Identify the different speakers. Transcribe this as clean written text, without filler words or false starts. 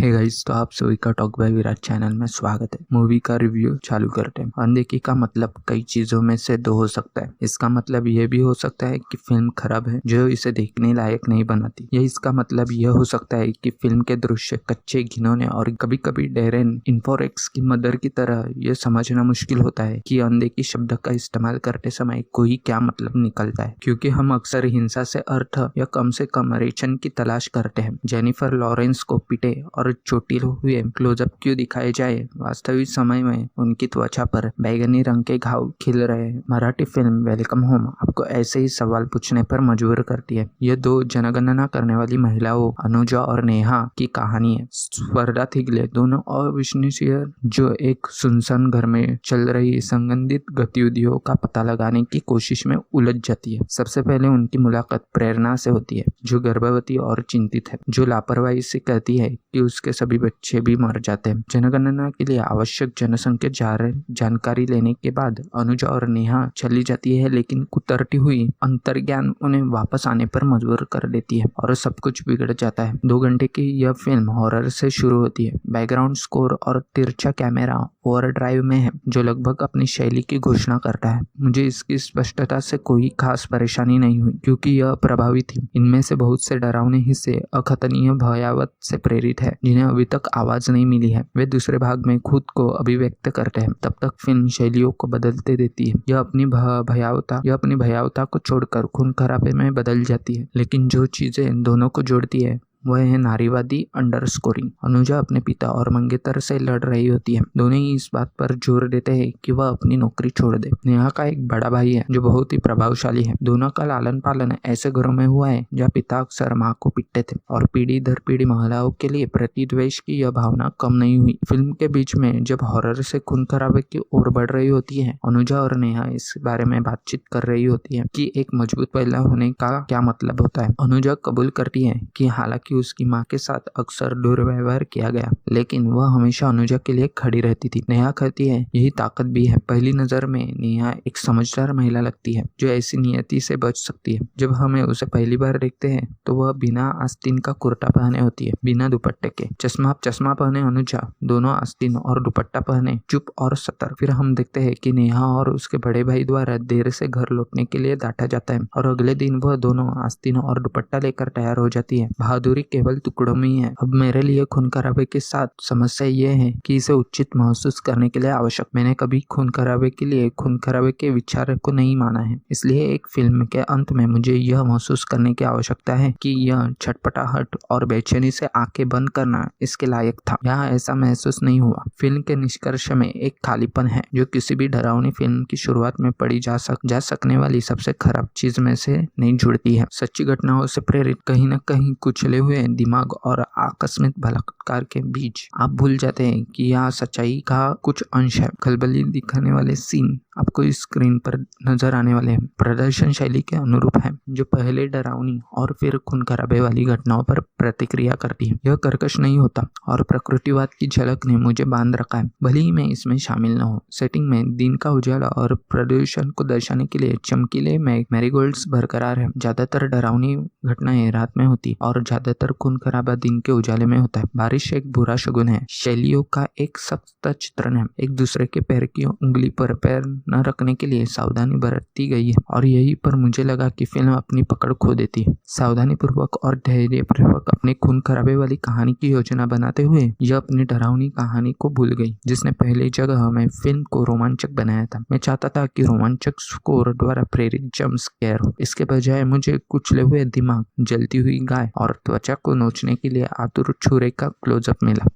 Speaker 1: Hey guys, तो आप सभी का टॉक बाय विराट चैनल में स्वागत है। मूवी का रिव्यू चालू करते हैं। अनदेखी का मतलब कई चीजों में से दो हो सकता है। इसका मतलब ये भी हो सकता है कि फिल्म खराब है जो इसे देखने लायक नहीं बनाती, या इसका मतलब यह हो सकता है कि फिल्म के दृश्य कच्चे, घिनौने और कभी कभी डेरेन इन्फोरेक्स की मदर की तरह यह समझना मुश्किल होता है कि अनदेखी शब्द का इस्तेमाल करते समय कोई क्या मतलब निकलता है, क्योंकि हम अक्सर हिंसा से अर्थ या कम से कम रेचन की तलाश करते हैं। जेनिफर लॉरेंस को पिटे और चोटिल हुए क्लोजअप क्यों दिखाए जाए, वास्तविक समय में उनकी त्वचा पर बैगनी रंग के घाव खिल रहे हैं। मराठी फिल्म वेलकम होम आपको ऐसे ही सवाल पूछने पर मजबूर करती है। ये दो जनगणना करने वाली महिलाओं अनुजा और नेहा की कहानी है। स्पर्धा थिगले दोनों अविश्वसनीय जो एक सुनसान घर में चल रही संगठित गतिविधियों का पता लगाने की कोशिश में उलझ जाती है। सबसे पहले उनकी मुलाकात प्रेरणा से होती है, जो गर्भवती और चिंतित है, जो लापरवाही से कहती है कि उसके सभी बच्चे भी मर जाते हैं। जनगणना के लिए आवश्यक जनसंख्या जानकारी लेने के बाद अनुजा और नेहा चली जाती है, लेकिन कुतरती हुई अंतर्ज्ञान उन्हें वापस आने पर मजबूर कर देती है और सब कुछ बिगड़ जाता है। 2 घंटे की यह फिल्म हॉरर से शुरू होती है। बैकग्राउंड स्कोर और तिरछा कैमरा ओवरड्राइव में है, जो लगभग अपनी शैली की घोषणा करता है। मुझे इसकी स्पष्टता से कोई खास परेशानी नहीं हुई, क्योंकि यह प्रभावी थी। इनमें से बहुत से डरावने हिस्से अकथनीय भयावत से प्रेरित है, जिन्हें अभी तक आवाज नहीं मिली है। वे दूसरे भाग में खुद को अभिव्यक्त करते हैं। तब तक फिल्म शैलियों को बदलते देती है। यह अपनी भयावता को छोड़कर खून खराबे में बदल जाती है, लेकिन जो चीजें दोनों को जोड़ती है वह है नारीवादी अंडरस्कोरिंग। अनुजा अपने पिता और मंगेतर से लड़ रही होती है। दोनों ही इस बात पर जोर देते हैं कि वह अपनी नौकरी छोड़ दे। नेहा का एक बड़ा भाई है जो बहुत ही प्रभावशाली है। दोनों का लालन पालन ऐसे घरों में हुआ है जहाँ पिता अक्सर माँ को पीटते थे, और पीढ़ी दर पीढ़ी महिलाओं के लिए प्रतिद्वेष की यह भावना कम नहीं हुई। फिल्म के बीच में जब हॉरर से खून खराबे की ओर बढ़ रही होती है, अनुजा और नेहा इस बारे में बातचीत कर रही होती है कि एक मजबूत महिला होने का क्या मतलब होता है। अनुजा कबूल करती है कि हालांकि उसकी माँ के साथ अक्सर दुर्व्यवहार किया गया, लेकिन वह हमेशा अनुजा के लिए खड़ी रहती थी। नेहा कहती है यही ताकत भी है। पहली नजर में नेहा एक समझदार महिला लगती है जो ऐसी नियति से बच सकती है। जब हमें उसे पहली बार देखते हैं तो वह बिना आस्तीन का कुर्ता पहने होती है, बिना दुपट्टे के। चश्मा पहने अनुजा, दोनों आस्तीन और दुपट्टा पहने चुप और सतर्क। फिर हम देखते हैं कि नेहा और उसके बड़े भाई द्वारा देर से घर लौटने के लिए डांटा जाता है, और अगले दिन वह दोनों आस्तीन और दुपट्टा लेकर तैयार हो जाती है। बहादुरी केवल टुकड़ों में ही है। अब मेरे लिए खून खराबे के साथ समस्या ये है कि इसे उचित महसूस करने के लिए आवश्यक। मैंने कभी खून खराबे के लिए खून खराबे के विचार को नहीं माना है, इसलिए एक फिल्म के अंत में मुझे यह महसूस करने की आवश्यकता है कि यह छटपटाहट और बेचैनी से आंखें बंद करना इसके लायक था। यहाँ ऐसा महसूस नहीं हुआ। फिल्म के निष्कर्ष में एक खालीपन है जो किसी भी डरावनी फिल्म की शुरुआत में पड़ी जा सकने वाली सबसे खराब चीज में से नहीं जुड़ती है। सच्ची घटनाओं से प्रेरित कहीं न कहीं कुचले हुए दिमाग और आकस्मिक बलात्कार के बीच आप भूल जाते हैं कि यह सच्चाई का कुछ अंश है। खलबली दिखाने वाले सीन आपको इस स्क्रीन पर नजर आने वाले प्रदर्शन शैली के अनुरूप है, जो पहले डरावनी और फिर खून खराबे वाली घटनाओं पर प्रतिक्रिया करती है। यह कर्कश नहीं होता, और प्रकृतिवाद की झलक ने मुझे बांध रखा है, भले ही मैं इसमें शामिल न हो। सेटिंग में दिन का उजाला और प्रदूषण को दर्शाने के लिए चमकीले मैरीगोल्ड्स बरकरार है। ज्यादातर डरावनी घटनाएं रात में होती और ज्यादातर खून खराबा दिन के उजाले में होता है। बारिश एक बुरा शगुन है। शैलियों का एक सख्त चित्रण है। एक दूसरे के पैर की उंगली पर पैर न रखने के लिए सावधानी बरती गई है, और यही पर मुझे लगा कि फिल्म अपनी पकड़ खो देती है। सावधानी पूर्वक और धैर्य पूर्वक अपनी खून खराबे वाली कहानी की योजना बनाते हुए यह अपनी डरावनी कहानी को भूल गई, जिसने पहली जगह में फिल्म को रोमांचक बनाया था। मैं चाहता था कि रोमांचक स्कोर द्वारा प्रेरित जंप स्केयर हो। इसके बजाय मुझे कुचले हुए दिमाग, जलती हुई गाय और त्वचा को नोचने के लिए आतुर छुरे का क्लोजअप मिला।